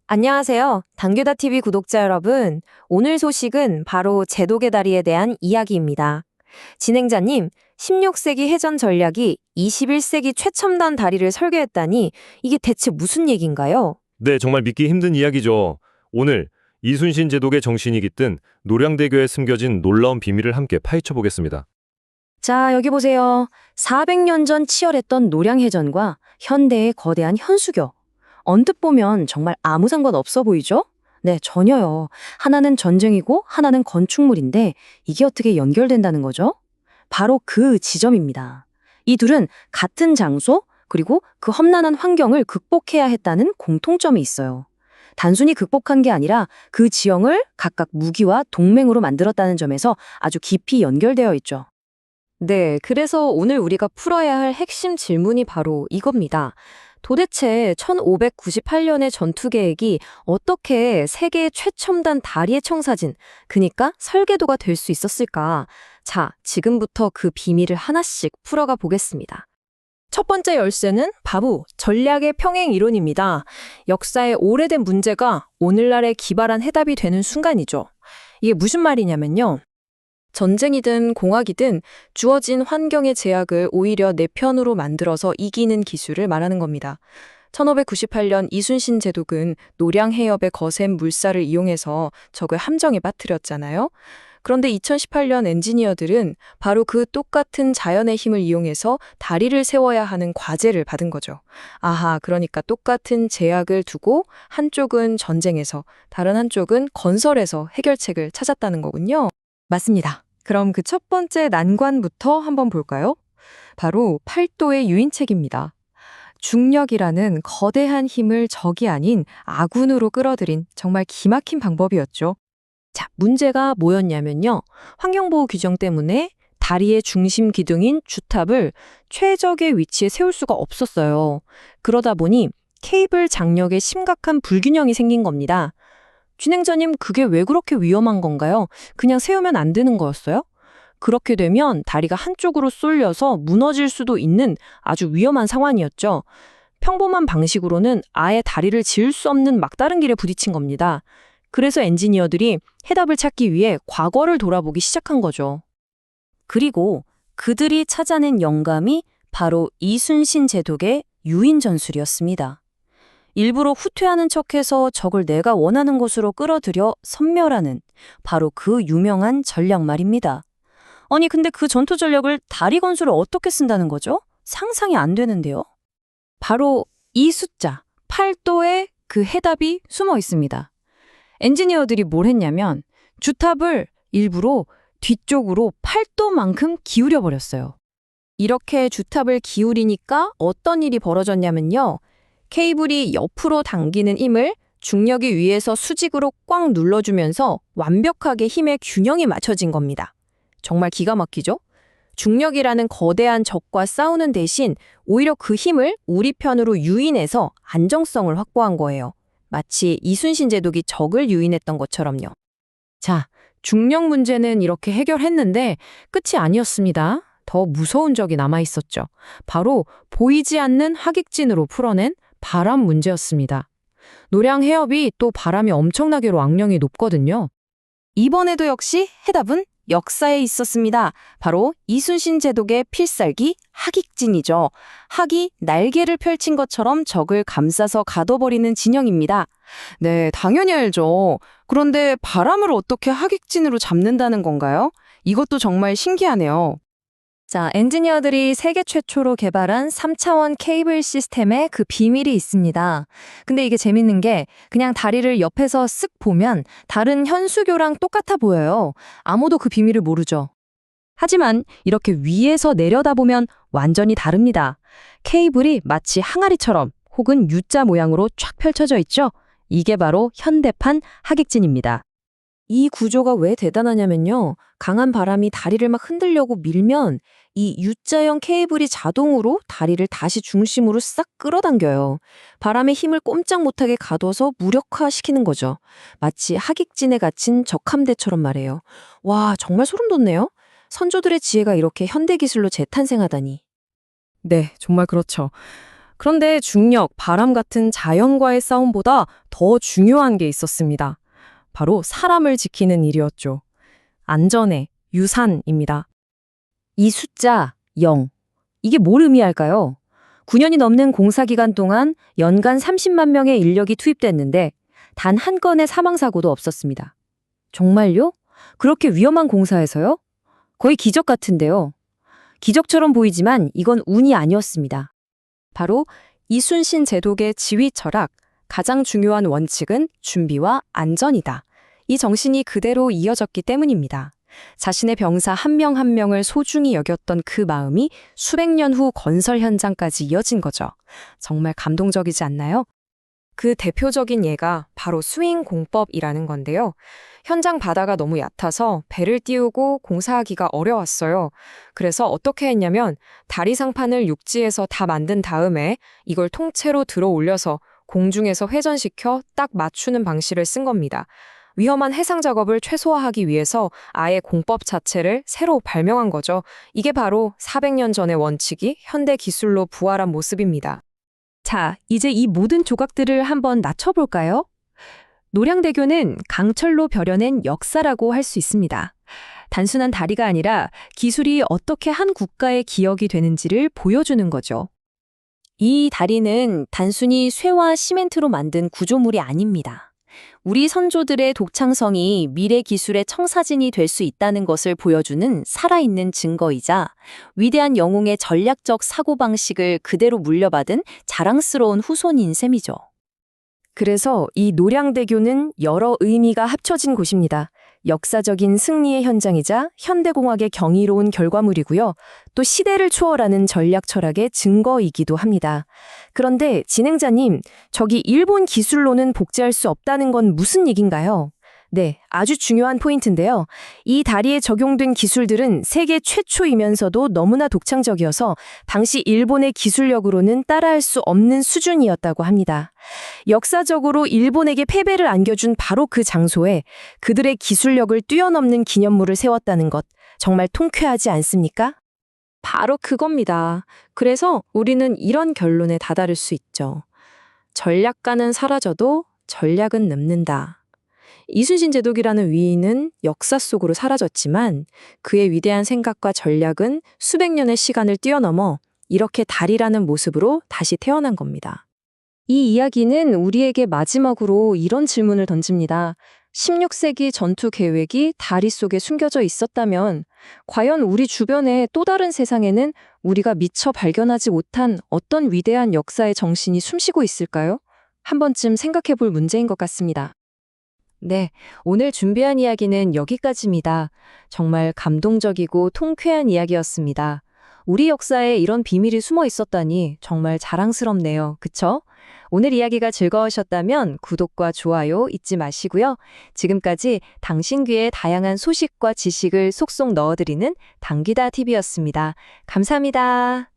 안녕하세요. 당규다TV 구독자 여러분. 오늘 소식은 바로 제독의 다리에 대한 이야기입니다. 진행자님, 16세기 해전 전략이 21세기 최첨단 다리를 설계했다니 이게 대체 무슨 얘기인가요? 네, 정말 믿기 힘든 이야기죠. 오늘 이순신 제독의 정신이 깃든 노량대교에 숨겨진 놀라운 비밀을 함께 파헤쳐 보겠습니다. 자, 여기 보세요. 400년 전 치열했던 노량해전과 현대의 거대한 현수교. 언뜻 보면 정말 아무 상관 없어 보이죠? 네, 전혀요. 하나는 전쟁이고 하나는 건축물인데 이게 어떻게 연결된다는 거죠? 바로 그 지점입니다. 이 둘은 같은 장소, 그리고 그 험난한 환경을 극복해야 했다는 공통점이 있어요. 단순히 극복한 게 아니라 그 지형을 각각 무기와 동맹으로 만들었다는 점에서 아주 깊이 연결되어 있죠. 네, 그래서 오늘 우리가 풀어야 할 핵심 질문이 바로 이겁니다. 도대체 1598년의 전투 계획이 어떻게 세계 최첨단 다리의 청사진, 그니까 설계도가 될 수 있었을까? 자, 지금부터 그 비밀을 하나씩 풀어가 보겠습니다. 첫 번째 열쇠는 바로 전략의 평행 이론입니다. 역사의 오래된 문제가 오늘날의 기발한 해답이 되는 순간이죠. 이게 무슨 말이냐면요. 전쟁이든 공학이든 주어진 환경의 제약을 오히려 내 편으로 만들어서 이기는 기술을 말하는 겁니다. 1598년 이순신 제독은 노량 해협의 거센 물살을 이용해서 적을 함정에 빠뜨렸잖아요. 그런데 2018년 엔지니어들은 바로 그 똑같은 자연의 힘을 이용해서 다리를 세워야 하는 과제를 받은 거죠. 아하, 그러니까 똑같은 제약을 두고 한쪽은 전쟁에서, 다른 한쪽은 건설에서 해결책을 찾았다는 거군요. 맞습니다. 그럼 그 첫 번째 난관부터 한번 볼까요? 바로 팔도의 유인책입니다. 중력이라는 거대한 힘을 적이 아닌 아군으로 끌어들인 정말 기막힌 방법이었죠. 자, 문제가 뭐였냐면요. 환경보호 규정 때문에 다리의 중심 기둥인 주탑을 최적의 위치에 세울 수가 없었어요. 그러다 보니 케이블 장력에 심각한 불균형이 생긴 겁니다. 진행자님, 그게 왜 그렇게 위험한 건가요? 그냥 세우면 안 되는 거였어요? 그렇게 되면 다리가 한쪽으로 쏠려서 무너질 수도 있는 아주 위험한 상황이었죠. 평범한 방식으로는 아예 다리를 지을 수 없는 막다른 길에 부딪힌 겁니다. 그래서 엔지니어들이 해답을 찾기 위해 과거를 돌아보기 시작한 거죠. 그리고 그들이 찾아낸 영감이 바로 이순신 제독의 유인 전술이었습니다. 일부러 후퇴하는 척해서 적을 내가 원하는 곳으로 끌어들여 섬멸하는 바로 그 유명한 전략 말입니다. 아니, 근데 그 전투 전략을 다리 건설을 어떻게 쓴다는 거죠? 상상이 안 되는데요. 바로 이 숫자, 8도에 그 해답이 숨어 있습니다. 엔지니어들이 뭘 했냐면 주탑을 일부러 뒤쪽으로 8도만큼 기울여 버렸어요. 이렇게 주탑을 기울이니까 어떤 일이 벌어졌냐면요. 케이블이 옆으로 당기는 힘을 중력이 위에서 수직으로 꽉 눌러주면서 완벽하게 힘의 균형이 맞춰진 겁니다. 정말 기가 막히죠? 중력이라는 거대한 적과 싸우는 대신 오히려 그 힘을 우리 편으로 유인해서 안정성을 확보한 거예요. 마치 이순신 제독이 적을 유인했던 것처럼요. 자, 중력 문제는 이렇게 해결했는데 끝이 아니었습니다. 더 무서운 적이 남아있었죠. 바로 보이지 않는 하객진으로 풀어낸 바람 문제였습니다. 노량 해협이 또 바람이 엄청나게로 악령이 높거든요. 이번에도 역시 해답은 역사에 있었습니다. 바로 이순신 제독의 필살기 하객진이죠. 학이 날개를 펼친 것처럼 적을 감싸서 가둬버리는 진영입니다. 네, 당연히 알죠. 그런데 바람을 어떻게 하객진으로 잡는다는 건가요? 이것도 정말 신기하네요. 자, 엔지니어들이 세계 최초로 개발한 3차원 케이블 시스템에 그 비밀이 있습니다. 근데 이게 재밌는 게 그냥 다리를 옆에서 쓱 보면 다른 현수교랑 똑같아 보여요. 아무도 그 비밀을 모르죠. 하지만 이렇게 위에서 내려다보면 완전히 다릅니다. 케이블이 마치 항아리처럼 혹은 U자 모양으로 쫙 펼쳐져 있죠. 이게 바로 현대판 하객진입니다. 이 구조가 왜 대단하냐면요. 강한 바람이 다리를 막 흔들려고 밀면 이 U자형 케이블이 자동으로 다리를 다시 중심으로 싹 끌어당겨요. 바람의 힘을 꼼짝 못하게 가둬서 무력화시키는 거죠. 마치 하객진에 갇힌 적함대처럼 말해요. 와, 정말 소름 돋네요. 선조들의 지혜가 이렇게 현대 기술로 재탄생하다니. 네, 정말 그렇죠. 그런데 중력, 바람 같은 자연과의 싸움보다 더 중요한 게 있었습니다. 바로 사람을 지키는 일이었죠. 안전의 유산입니다. 이 숫자 0. 이게 뭘 의미할까요? 9년이 넘는 공사 기간 동안 연간 30만 명의 인력이 투입됐는데 단 한 건의 사망사고도 없었습니다. 정말요? 그렇게 위험한 공사에서요? 거의 기적 같은데요. 기적처럼 보이지만 이건 운이 아니었습니다. 바로 이순신 제독의 지휘 철학, 가장 중요한 원칙은 준비와 안전이다. 이 정신이 그대로 이어졌기 때문입니다. 자신의 병사 한 명 한 명을 소중히 여겼던 그 마음이 수백 년 후 건설 현장까지 이어진 거죠. 정말 감동적이지 않나요? 그 대표적인 예가 바로 스윙 공법이라는 건데요. 현장 바다가 너무 얕아서 배를 띄우고 공사하기가 어려웠어요. 그래서 어떻게 했냐면 다리 상판을 육지에서 다 만든 다음에 이걸 통째로 들어 올려서 공중에서 회전시켜 딱 맞추는 방식을 쓴 겁니다. 위험한 해상 작업을 최소화하기 위해서 아예 공법 자체를 새로 발명한 거죠. 이게 바로 400년 전의 원칙이 현대 기술로 부활한 모습입니다. 자, 이제 이 모든 조각들을 한번 낮춰볼까요? 노량대교는 강철로 벼려낸 역사라고 할 수 있습니다. 단순한 다리가 아니라 기술이 어떻게 한 국가의 기억이 되는지를 보여주는 거죠. 이 다리는 단순히 쇠와 시멘트로 만든 구조물이 아닙니다. 우리 선조들의 독창성이 미래 기술의 청사진이 될 수 있다는 것을 보여주는 살아있는 증거이자 위대한 영웅의 전략적 사고방식을 그대로 물려받은 자랑스러운 후손인 셈이죠. 그래서 이 노량대교는 여러 의미가 합쳐진 곳입니다. 역사적인 승리의 현장이자 현대공학의 경이로운 결과물이고요. 또 시대를 초월하는 전략 철학의 증거이기도 합니다. 그런데 진행자님, 저기 일본 기술로는 복제할 수 없다는 건 무슨 얘긴가요? 네, 아주 중요한 포인트인데요. 이 다리에 적용된 기술들은 세계 최초이면서도 너무나 독창적이어서 당시 일본의 기술력으로는 따라할 수 없는 수준이었다고 합니다. 역사적으로 일본에게 패배를 안겨준 바로 그 장소에 그들의 기술력을 뛰어넘는 기념물을 세웠다는 것, 정말 통쾌하지 않습니까? 바로 그겁니다. 그래서 우리는 이런 결론에 다다를 수 있죠. 전략가는 사라져도 전략은 남는다. 이순신 제독이라는 위인은 역사 속으로 사라졌지만 그의 위대한 생각과 전략은 수백 년의 시간을 뛰어넘어 이렇게 달이라는 모습으로 다시 태어난 겁니다. 이 이야기는 우리에게 마지막으로 이런 질문을 던집니다. 16세기 전투 계획이 다리 속에 숨겨져 있었다면 과연 우리 주변의 또 다른 세상에는 우리가 미처 발견하지 못한 어떤 위대한 역사의 정신이 숨쉬고 있을까요? 한 번쯤 생각해 볼 문제인 것 같습니다. 네, 오늘 준비한 이야기는 여기까지입니다. 정말 감동적이고 통쾌한 이야기였습니다. 우리 역사에 이런 비밀이 숨어 있었다니 정말 자랑스럽네요. 그쵸? 오늘 이야기가 즐거우셨다면 구독과 좋아요 잊지 마시고요. 지금까지 당신 귀에 다양한 소식과 지식을 쏙쏙 넣어드리는 당기다 TV였습니다. 감사합니다.